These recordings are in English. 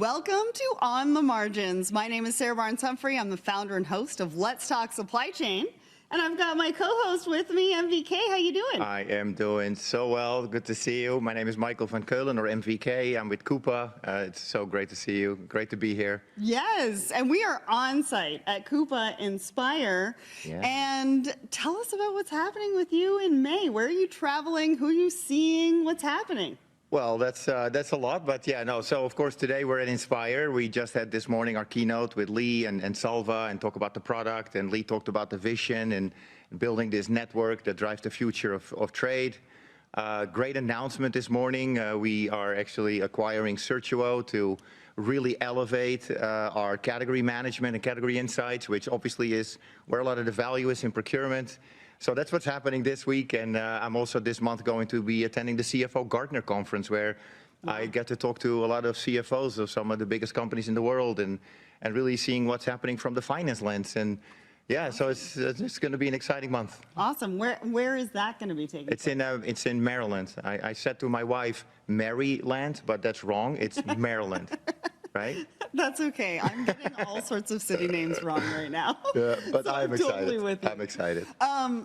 Welcome to On the Margins. My name is Sarah Barnes-Humphrey. I'm the founder and host of Let's Talk Supply Chain. And I've got my co-host with me, MVK. How you doing? I am doing so well. Good to see you. My name is Michael van Keulen, or MVK. I'm with Coupa. It's so great to see you. Great to be here. Yes, and we are on site at Coupa Inspire. Yeah. And tell us about what's happening with you in May. Where are you traveling? Who are you seeing? What's happening? Well, that's a lot, but yeah, no. So of course today we're at Inspire. We just had this morning our keynote with Lee and Salva and talk about the product. And Lee talked about the vision and building this network that drives the future of trade. Great announcement this morning. We are actually acquiring Searchuo to really elevate our category management and category insights, which obviously is where a lot of the value is in procurement. So that's what's happening this week, and I'm also this month going to be attending the CFO Gartner conference, where I get to talk to a lot of CFOs of some of the biggest companies in the world, and really seeing what's happening from the finance lens. And yeah, so it's going to be an exciting month. Awesome. Where is that going to be taking place? It's in Maryland. I said to my wife, Maryland, but that's wrong. It's Maryland. Right? That's okay. I'm getting all sorts of city names wrong right now. Yeah, but so I'm totally excited. with you. I'm excited.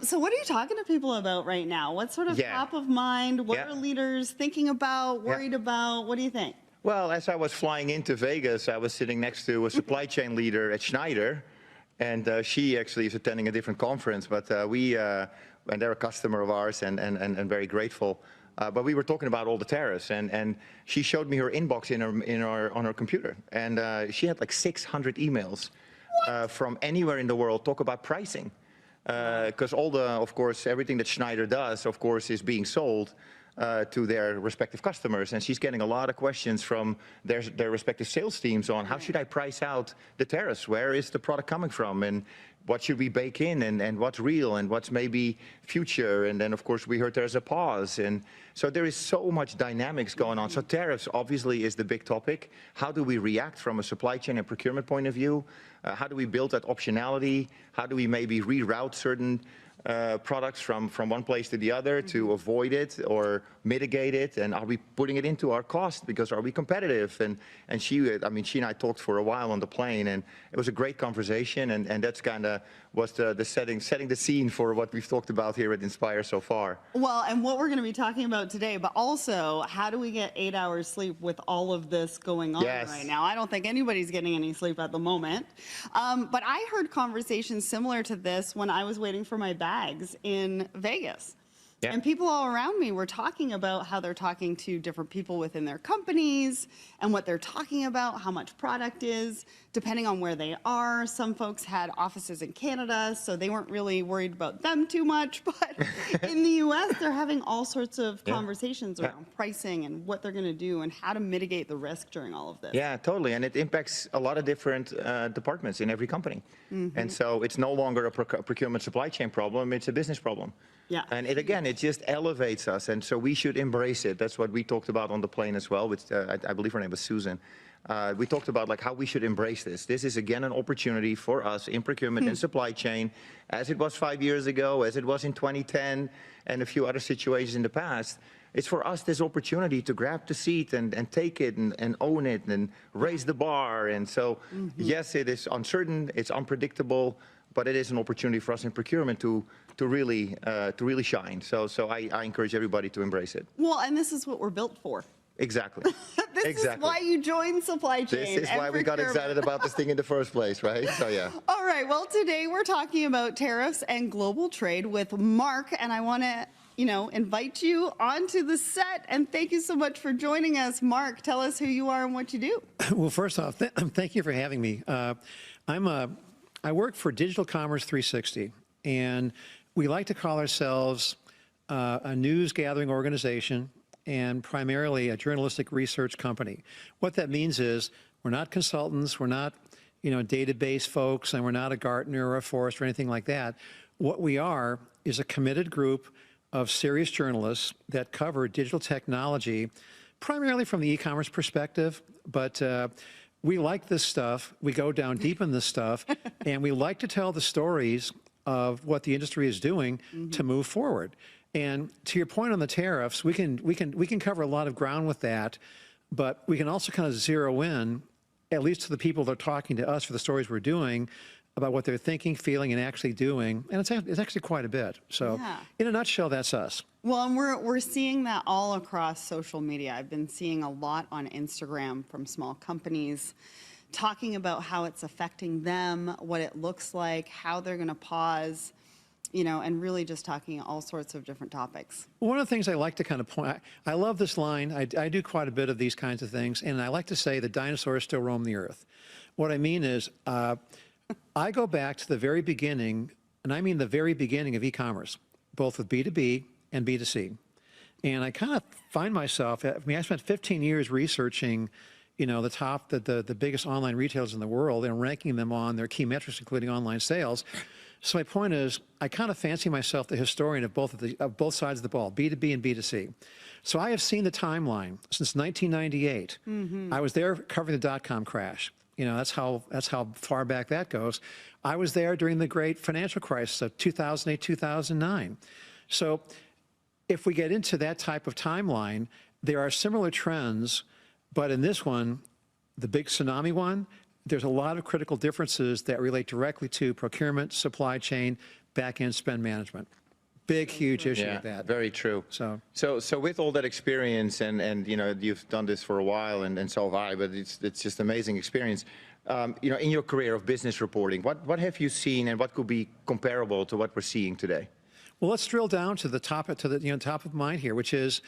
So what are you talking to people about right now? What's sort of top of mind? What are leaders thinking about, worried about? What do you think? Well, as I was flying into Vegas, I was sitting next to a supply chain leader at Schneider, and she actually is attending a different conference, but and they're a customer of ours and very grateful. But we were talking about all the tariffs, and she showed me her inbox on her computer, and she had like 600 emails from anywhere in the world talk about pricing, because of course, everything that Schneider does, of course, is being sold to their respective customers, and she's getting a lot of questions from their respective sales teams on how should I price out the tariffs, where is the product coming from, and what should we bake in, and what's real, and what's maybe future. And then, of course, we heard there's a pause. And so there is so much dynamics going on. So tariffs obviously is the big topic. How do we react from a supply chain and procurement point of view? How do we build that optionality? How do we maybe reroute certain products from one place to the other to avoid it or mitigate it? And are we putting it into our cost, because are we competitive? And she and I talked for a while on the plane, and it was a great conversation, and that's kind of was the setting the scene for what we've talked about here at Inspire so far. Well, and what we're going to be talking about today, but also how do we get 8 hours sleep with all of this going on right now? I don't think anybody's getting any sleep at the moment. But I heard conversations similar to this when I was waiting for my bags in Vegas. Yeah. And people all around me were talking about how they're talking to different people within their companies and what they're talking about, how much product is, depending on where they are. Some folks had offices in Canada, so they weren't really worried about them too much. But in the US, they're having all sorts of conversations around pricing and what they're going to do and how to mitigate the risk during all of this. Yeah, totally. And it impacts a lot of different departments in every company. And so it's no longer a procurement supply chain problem, it's a business problem. Yeah. And it just elevates us, and so we should embrace it. That's what we talked about on the plane as well, which I believe her name was Susan. We talked about like how we should embrace this. This is again an opportunity for us in procurement and supply chain, as it was 5 years ago, as it was in 2010, and a few other situations in the past. It's for us this opportunity to grab the seat and take it and own it and raise the bar. And so, yes, it is uncertain, it's unpredictable, but it is an opportunity for us in procurement to really shine. So I encourage everybody to embrace it. Well, and this is what we're built for. Exactly. This is why you joined supply chain. This is why we got excited about this thing in the first place, right? So yeah. All right. Well, today we're talking about tariffs and global trade with Mark, and I want to invite you onto the set, and thank you so much for joining us. Mark, tell us who you are and what you do. Well, first off, thank you for having me. I work for Digital Commerce 360, and we like to call ourselves a news gathering organization and primarily a journalistic research company. What that means is we're not consultants, we're not database folks, and we're not a Gartner or a Forrester or anything like that. What we are is a committed group of serious journalists that cover digital technology, primarily from the e-commerce perspective, but we like this stuff, we go down deep in this stuff, and we like to tell the stories of what the industry is doing to move forward. And to your point on the tariffs, we can cover a lot of ground with that. but we can also kind of zero in, at least to the people that are talking to us for the stories we're doing, about what they're thinking, feeling, and actually doing, and it's actually quite a bit. So, in a nutshell, that's us. Well, and we're seeing that all across social media. I've been seeing a lot on Instagram from small companies talking about how it's affecting them, what it looks like, how they're going to pause, you know, and really just talking all sorts of different topics. One of the things I like to kind of point, I love this line. I do quite a bit of these kinds of things, and I like to say the dinosaurs still roam the earth. What I mean is, I go back to the very beginning, and I mean the very beginning of e-commerce, both with B2B and B2C. And I kind of find myself, I mean, I spent 15 years researching, you know, the biggest online retailers in the world and ranking them on their key metrics, including online sales. So my point is, I kind of fancy myself the historian of both sides of the ball, B2B and B2C. So I have seen the timeline since 1998. I was there covering the dot-com crash. You know, that's how far back that goes. I was there during the great financial crisis of 2008, 2009. So if we get into that type of timeline, there are similar trends, but in this one, the big tsunami one, there's a lot of critical differences that relate directly to procurement, supply chain, back-end spend management. Big, huge issue with that. Very true. So with all that experience, and you know, you've done this for a while, and so have I, but it's just amazing experience. You know, in your career of business reporting, what have you seen, and what could be comparable to what we're seeing today? Well, let's drill down to the top of mind here, which is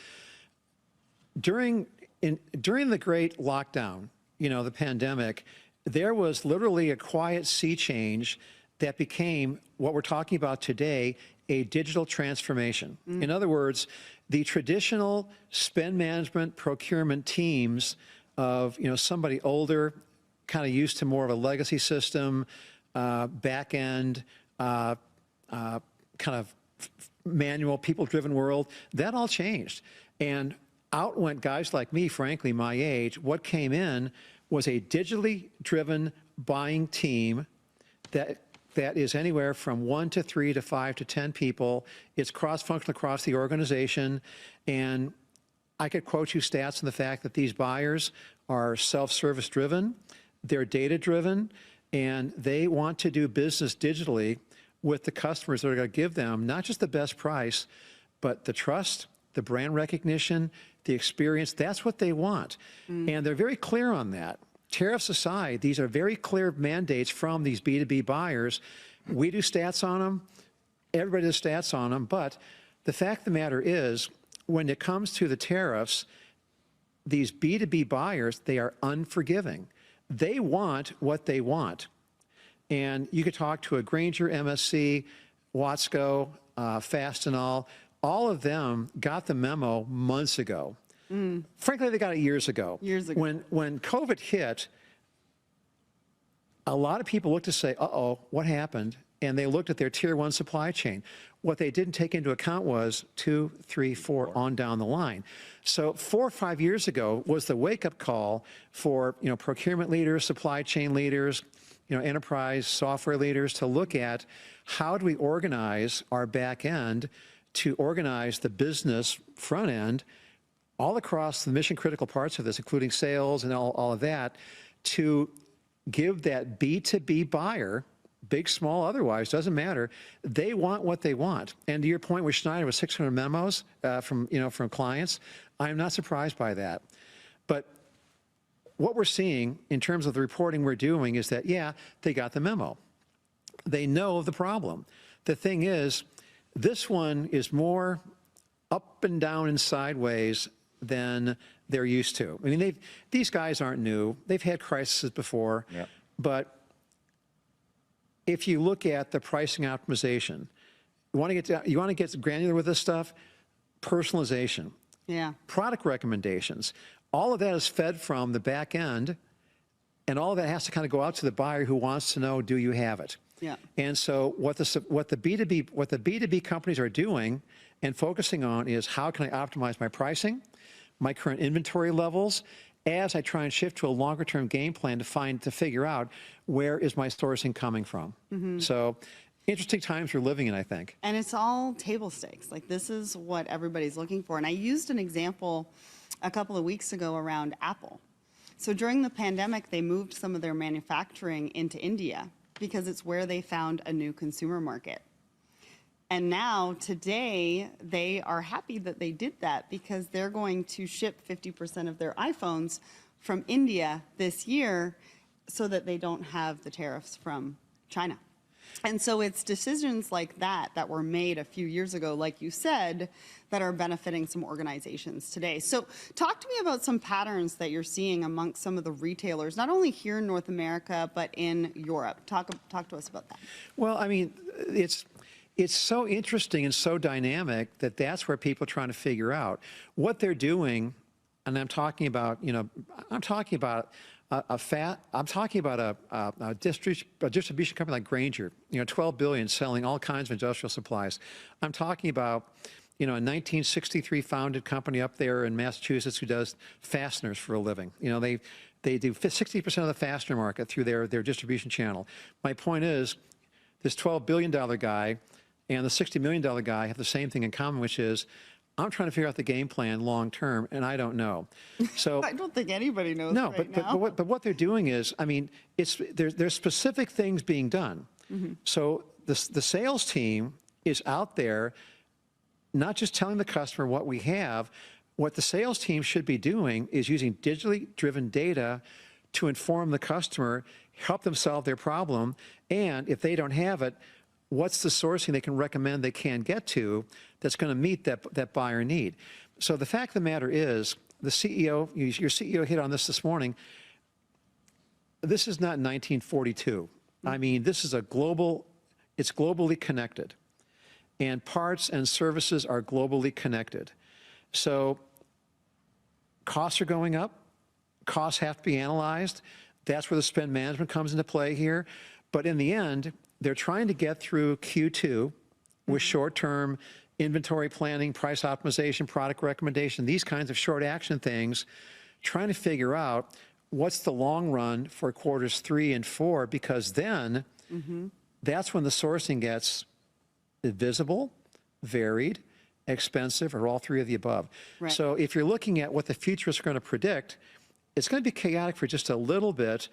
during the great lockdown, you know, the pandemic, there was literally a quiet sea change that became what we're talking about today, a digital transformation. In other words, the traditional spend management procurement teams of, you know, somebody older, kind of used to more of a legacy system, back end, kind of manual, people-driven world, that all changed. And out went guys like me, frankly, my age. What came in was a digitally driven buying team that is anywhere from 1 to 3 to 5 to 10 people. It's cross-functional across the organization. And I could quote you stats on the fact that these buyers are self-service driven, they're data driven, and they want to do business digitally with the customers that are going to give them not just the best price, but the trust, the brand recognition, the experience. That's what they want. And they're very clear on that. Tariffs aside, these are very clear mandates from these B2B buyers. We do stats on them. Everybody does stats on them. But the fact of the matter is, when it comes to the tariffs, these B2B buyers, they are unforgiving. They want what they want. And you could talk to a Grainger, MSC, Watsco, Fastenal. All of them got the memo months ago. Frankly, they got it years ago. When COVID hit, a lot of people looked to say, uh-oh, what happened? And they looked at their tier 1 supply chain. What they didn't take into account was 2, 3, 4 on down the line. So 4 or 5 years ago was the wake-up call for, you know, procurement leaders, supply chain leaders, you know, enterprise software leaders to look at how do we organize our back end to organize the business front end all across the mission critical parts of this, including sales and all of that, to give that B2B buyer, big, small, otherwise, doesn't matter, they want what they want. And to your point with Schneider with 600 memos from clients, I'm not surprised by that. But what we're seeing in terms of the reporting we're doing is that, yeah, they got the memo. They know the problem. The thing is, this one is more up and down and sideways than they're used to. I mean, these guys aren't new. They've had crises before. Yep. But if you look at the pricing optimization, you want to get granular with this stuff, personalization, product recommendations, all of that is fed from the back end, and all of that has to kind of go out to the buyer who wants to know, do you have it? Yeah. And so what the B2B companies are doing and focusing on is, how can I optimize my pricing, my current inventory levels, as I try and shift to a longer term game plan to figure out where is my sourcing coming from. So interesting times we're living in, I think. And it's all table stakes. Like, this is what everybody's looking for. And I used an example a couple of weeks ago around Apple. So during the pandemic, they moved some of their manufacturing into India because it's where they found a new consumer market. And now, today, they are happy that they did that because they're going to ship 50% of their iPhones from India this year so that they don't have the tariffs from China. And so it's decisions like that that were made a few years ago, like you said, that are benefiting some organizations today. So talk to me about some patterns that you're seeing amongst some of the retailers, not only here in North America, but in Europe. Talk to us about that. Well, I mean, it's so interesting and so dynamic that that's where people are trying to figure out what they're doing. And I'm talking about, I'm talking about a distribution company like Grainger, 12 billion selling all kinds of industrial supplies. I'm talking about, a 1963 founded company up there in Massachusetts who does fasteners for a living. They do 60% of the fastener market through their distribution channel. My point is, this $12 billion guy and the $60 million guy have the same thing in common, which is, I'm trying to figure out the game plan long term, and I don't know. So I don't think anybody knows. No, right now. but what they're doing is, I mean, there's specific things being done. Mm-hmm. So the sales team is out there, not just telling the customer what we have. What the sales team should be doing is using digitally driven data to inform the customer, help them solve their problem, and if they don't have it, what's the sourcing they can recommend they can get to that's going to meet that buyer need. So the fact of the matter is, the CEO, your CEO hit on this morning, this is not 1942. I mean, this is it's globally connected. And parts and services are globally connected. So costs are going up. Costs have to be analyzed. That's where the spend management comes into play here. But in the end, they're trying to get through Q2 with short-term inventory planning, price optimization, product recommendation, these kinds of short action things, trying to figure out what's the long run for quarters 3 and 4, because then that's when the sourcing gets visible, varied, expensive, or all three of the above. Right. So if you're looking at what the future is going to predict, it's going to be chaotic for just a little bit,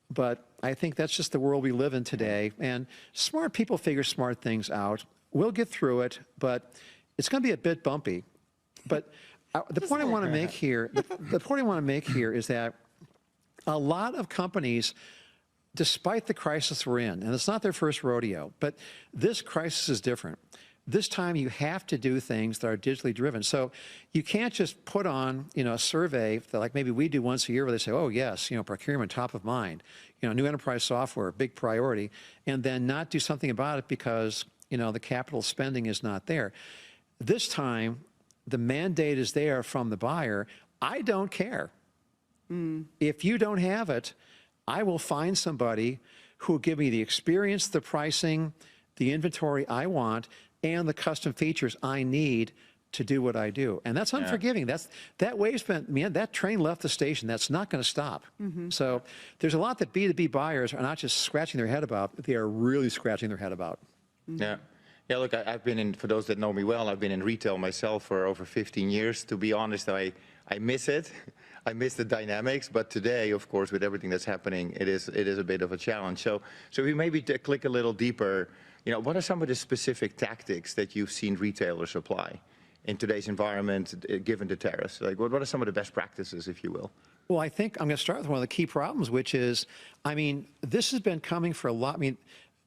but I think that's just the world we live in today. And smart people figure smart things out. We'll get through it, but it's going to be a bit bumpy. But the point I want to make here, the point I want to make here is that a lot of companies, despite the crisis we're in, and it's not their first rodeo, but this crisis is different. This time you have to do things that are digitally driven. So you can't just put on, a survey that like maybe we do once a year where they say, oh yes, procurement top of mind, new enterprise software, big priority, and then not do something about it because, the capital spending is not there. This time, the mandate is there from the buyer. I don't care. If you don't have it, I will find somebody who will give me the experience, the pricing, the inventory I want, and the custom features I need to do what I do. And that's unforgiving. That wave's been, man, that train left the station. That's not going to stop. So there's a lot that B2B buyers are not just scratching their head about, they are really scratching their head about. Yeah. Yeah, look, I've been in, for those that know me well, I've been in retail myself for over 15 years. To be honest, I miss it. I miss the dynamics, but today, of course, with everything that's happening, it is a bit of a challenge. So we maybe click a little deeper. What are some of the specific tactics that you've seen retailers apply in today's environment, given the tariffs? Like, what are some of the best practices, if you will? Well, I think I'm going to start with one of the key problems, which is, this has been coming for a lot.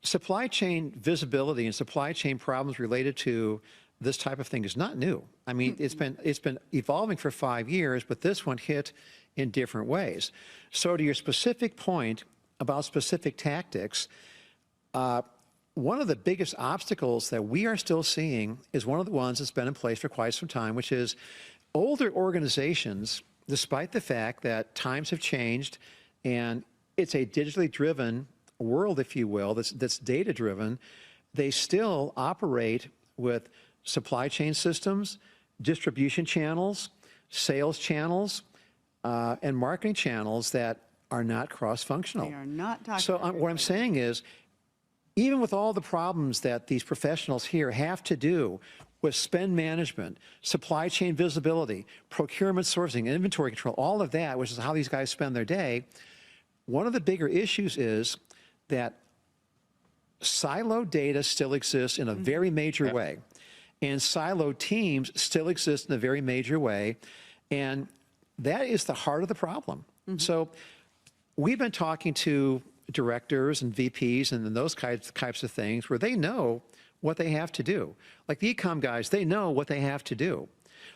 Supply chain visibility and supply chain problems related to this type of thing is not new. It's been evolving for 5 years, but this one hit in different ways. So to your specific point about specific tactics, one of the biggest obstacles that we are still seeing is one of the ones that's been in place for quite some time, which is older organizations, despite the fact that times have changed and it's a digitally driven world, if you will, that's data driven, they still operate with supply chain systems, distribution channels, sales channels, and marketing channels that are not cross-functional. They are not talking. So what I'm saying is, even with all the problems that these professionals here have to do with spend management, supply chain visibility, procurement sourcing, inventory control, all of that, which is how these guys spend their day. One of the bigger issues is that siloed data still exists in a very major way, and siloed teams still exist in a very major way, and that is the heart of the problem. So we've been talking to directors and VPs and those types of things where they know what they have to do. Like the e-com guys, they know what they have to do.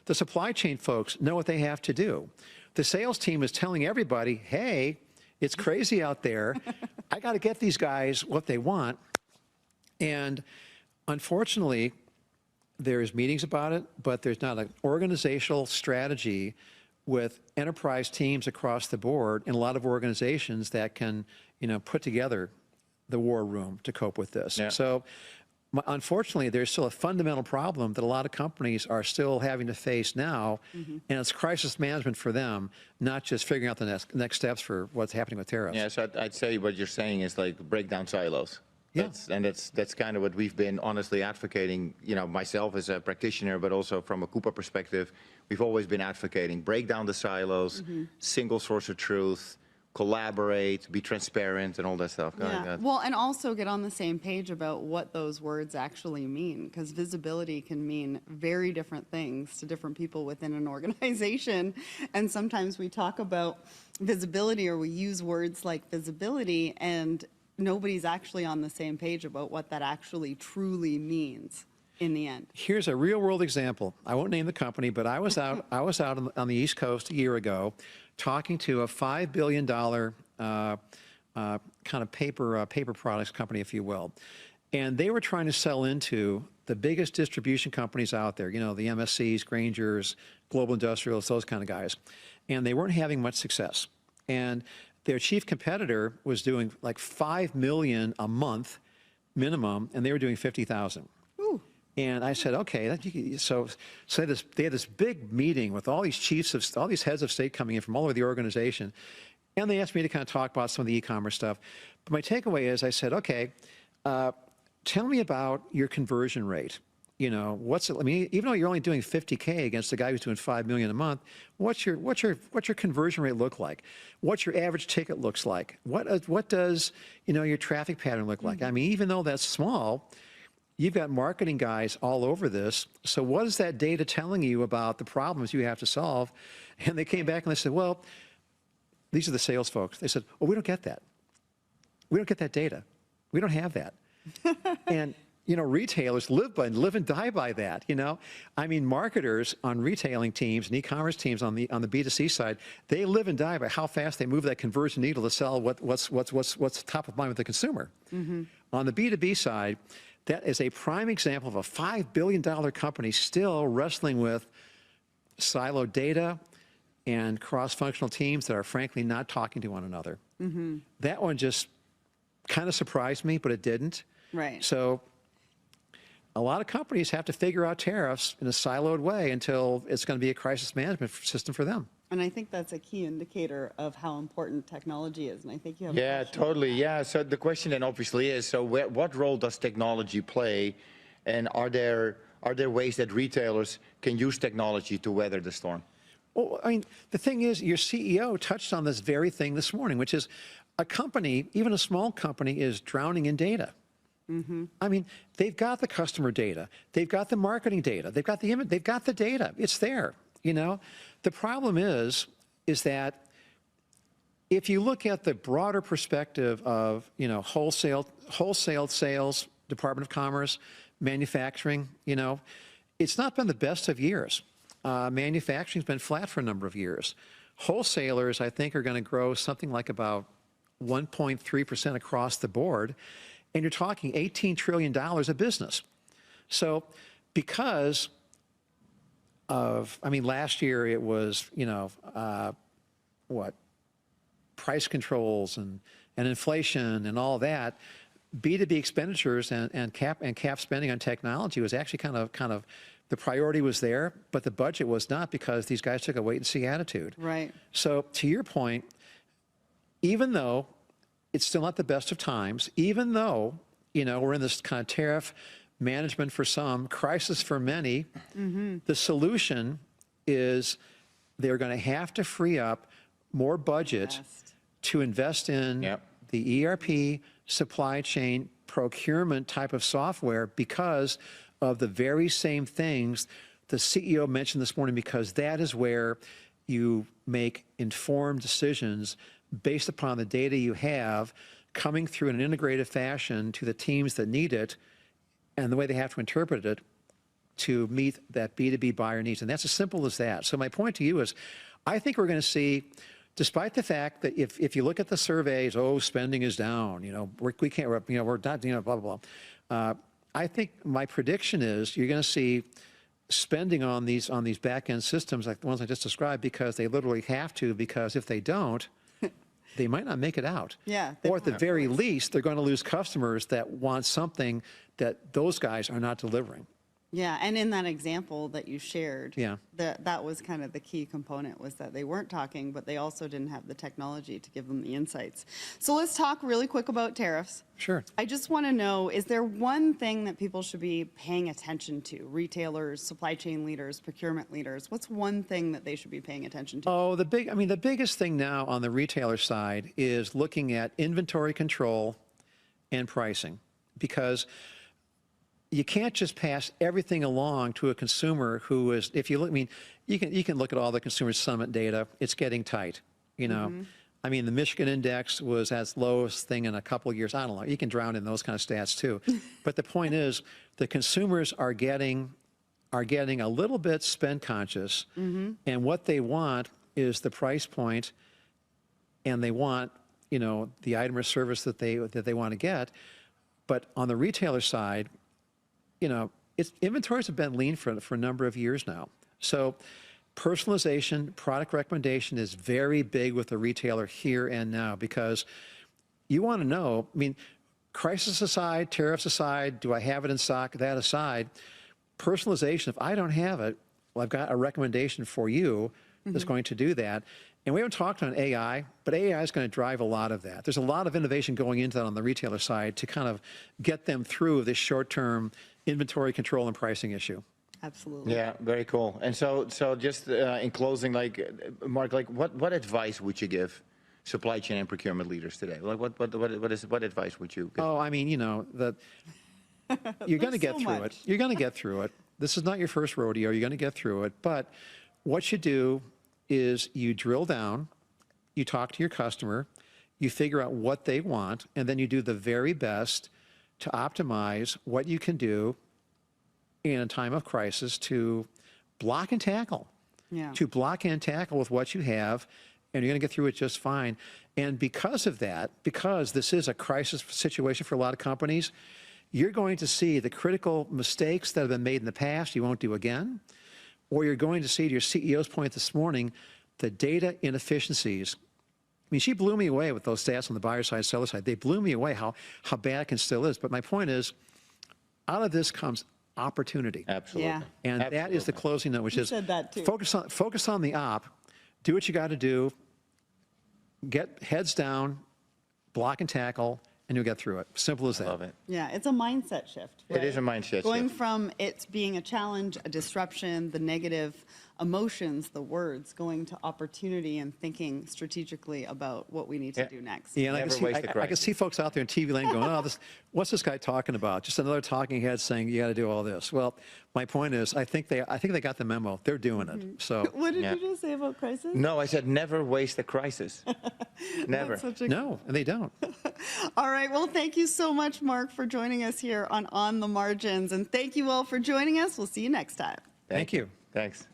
The supply chain folks know what they have to do. The sales team is telling everybody, hey, it's crazy out there. I got to get these guys what they want. And unfortunately, there's meetings about it, but there's not an organizational strategy with enterprise teams across the board in a lot of organizations that can, put together the war room to cope with this. Yeah. So unfortunately, there's still a fundamental problem that a lot of companies are still having to face now, and it's crisis management for them, not just figuring out the next steps for what's happening with tariffs. Yeah, so I'd say what you're saying is like break down silos. Yeah. That's kind of what we've been honestly advocating, myself as a practitioner, but also from a Coupa perspective, we've always been advocating, break down the silos, single source of truth, collaborate, be transparent, and all that stuff. Yeah. Well, and also get on the same page about what those words actually mean, because visibility can mean very different things to different people within an organization. And sometimes we talk about visibility, or we use words like visibility, and nobody's actually on the same page about what that actually truly means in the end. Here's a real world example. I won't name the company, but I was out on the East Coast a year ago talking to a $5 billion kind of paper products company, if you will. And they were trying to sell into the biggest distribution companies out there, the MSCs, Graingers, Global Industrials, those kind of guys. And they weren't having much success. And their chief competitor was doing like $5 million a month minimum, and they were doing 50,000. And I said, okay, so they had this big meeting with all these all these heads of state coming in from all over the organization, and they asked me to kind of talk about some of the e-commerce stuff. But my takeaway is, I said, okay, tell me about your conversion rate. What's it? I mean, even though you're only doing 50K against a guy who's doing 5 million a month, what's your conversion rate look like? What's your average ticket looks like? What does your traffic pattern look like? I mean, even though that's small, you've got marketing guys all over this. So what is that data telling you about the problems you have to solve? And they came back and they said, well, these are the sales folks. They said, well, we don't get that. We don't get that data. We don't have that. And retailers live and die by that. I mean, marketers on retailing teams and e-commerce teams on the B2C side, they live and die by how fast they move that conversion needle to sell what's top of mind with the consumer. On the B2B side, that is a prime example of a $5 billion company still wrestling with siloed data and cross-functional teams that are frankly not talking to one another. That one just kind of surprised me, but it didn't. Right. So a lot of companies have to figure out tariffs in a siloed way until it's going to be a crisis management system for them. And I think that's a key indicator of how important technology is. And I think you have Yeah, totally. Yeah. So the question then obviously is, so what role does technology play? And are there ways that retailers can use technology to weather the storm? Well, I mean, the thing is, your CEO touched on this very thing this morning, which is a company, even a small company, is drowning in data. I mean, they've got the customer data, they've got the marketing data, they've got the image, they've got the data. It's there. The problem is that if you look at the broader perspective of wholesale sales, Department of Commerce, manufacturing, it's not been the best of years. Manufacturing's been flat for a number of years. Wholesalers, I think, are going to grow something like about 1.3% across the board. And you're talking $18 trillion of business. So because of, I mean, last year it was, price controls and inflation and all that, B2B expenditures and cap spending on technology was actually kind of the priority was there, but the budget was not, because these guys took a wait and see attitude. Right. So to your point, even though it's still not the best of times, even though, we're in this kind of tariff management for some, crisis for many. The solution is they're going to have to free up more budget to invest in the ERP, supply chain, procurement type of software because of the very same things the CEO mentioned this morning, because that is where you make informed decisions based upon the data you have coming through in an integrated fashion to the teams that need it and the way they have to interpret it to meet that B2B buyer needs. And that's as simple as that. So my point to you is, I think we're going to see, despite the fact that if you look at the surveys, spending is down, we can't, we're not, blah, blah, blah. I think my prediction is you're going to see spending on these back-end systems like the ones I just described, because they literally have to, because if they don't, they might not make it out. Yeah. Or at the very least, they're going to lose customers that want something that those guys are not delivering. Yeah, and in that example that you shared, Yeah. that was kind of the key component, was that they weren't talking, but they also didn't have the technology to give them the insights. So let's talk really quick about tariffs. Sure. I just want to know, is there one thing that people should be paying attention to? Retailers, supply chain leaders, procurement leaders, what's one thing that they should be paying attention to? The biggest thing now on the retailer side is looking at inventory control and pricing, because you can't just pass everything along to a consumer who is, if you look, you can look at all the consumer sentiment data, it's getting tight, the Michigan index was as lowest thing in a couple of years. I don't know, you can drown in those kind of stats too. But the point is, the consumers are getting a little bit spend conscious, and what they want is the price point, and they want, the item or service that they want to get. But on the retailer side, inventories have been lean for a number of years now. So personalization, product recommendation is very big with the retailer here and now, because you want to know, crisis aside, tariffs aside, do I have it in stock, that aside, personalization, if I don't have it, well, I've got a recommendation for you that's going to do that. And we haven't talked on AI, but AI is going to drive a lot of that. There's a lot of innovation going into that on the retailer side to kind of get them through this short-term inventory control and pricing issue. Absolutely. Yeah, very cool. And so just in closing, Mark, what advice would you give supply chain and procurement leaders today? What advice would you give? You're going to get through it. You're going to get through it. This is not your first rodeo. You're going to get through it. But what you do is you drill down, you talk to your customer, you figure out what they want, and then you do the very best to optimize what you can do in a time of crisis to block and tackle. Yeah. To block and tackle with what you have, and you're going to get through it just fine. And because of that, because this is a crisis situation for a lot of companies, you're going to see the critical mistakes that have been made in the past you won't do again, or you're going to see, to your CEO's point this morning, the data inefficiencies. She blew me away with those stats on the buyer side, seller side. They blew me away how bad it still is. But my point is, out of this comes opportunity. Absolutely. Yeah. And that is the closing note, which is said that too. Focus on the op, do what you got to do, get heads down, block and tackle, and you'll get through it. Simple as that. Love it. Yeah, it's a mindset shift. It is a mindset Going shift. from it being a challenge, a disruption, the negative emotions, the words, going to opportunity and thinking strategically about what we need to do next. Yeah, and Never waste a I can see folks out there in TV land going, what's this guy talking about? Just another talking head saying you got to do all this. Well, my point is, I think they got the memo. They're doing it. So What did you just say about crisis? No, I said never waste a crisis. Never. no, and they don't. All right. Well, thank you so much, Mark, for joining us here on the Margins. And thank you all for joining us. We'll see you next time. Thank you. Thanks.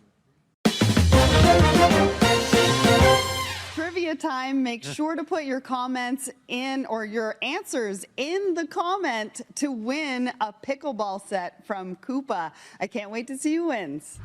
Trivia time. Make sure to put your comments in, or your answers in the comment to win a pickleball set from Coupa. I can't wait to see who wins.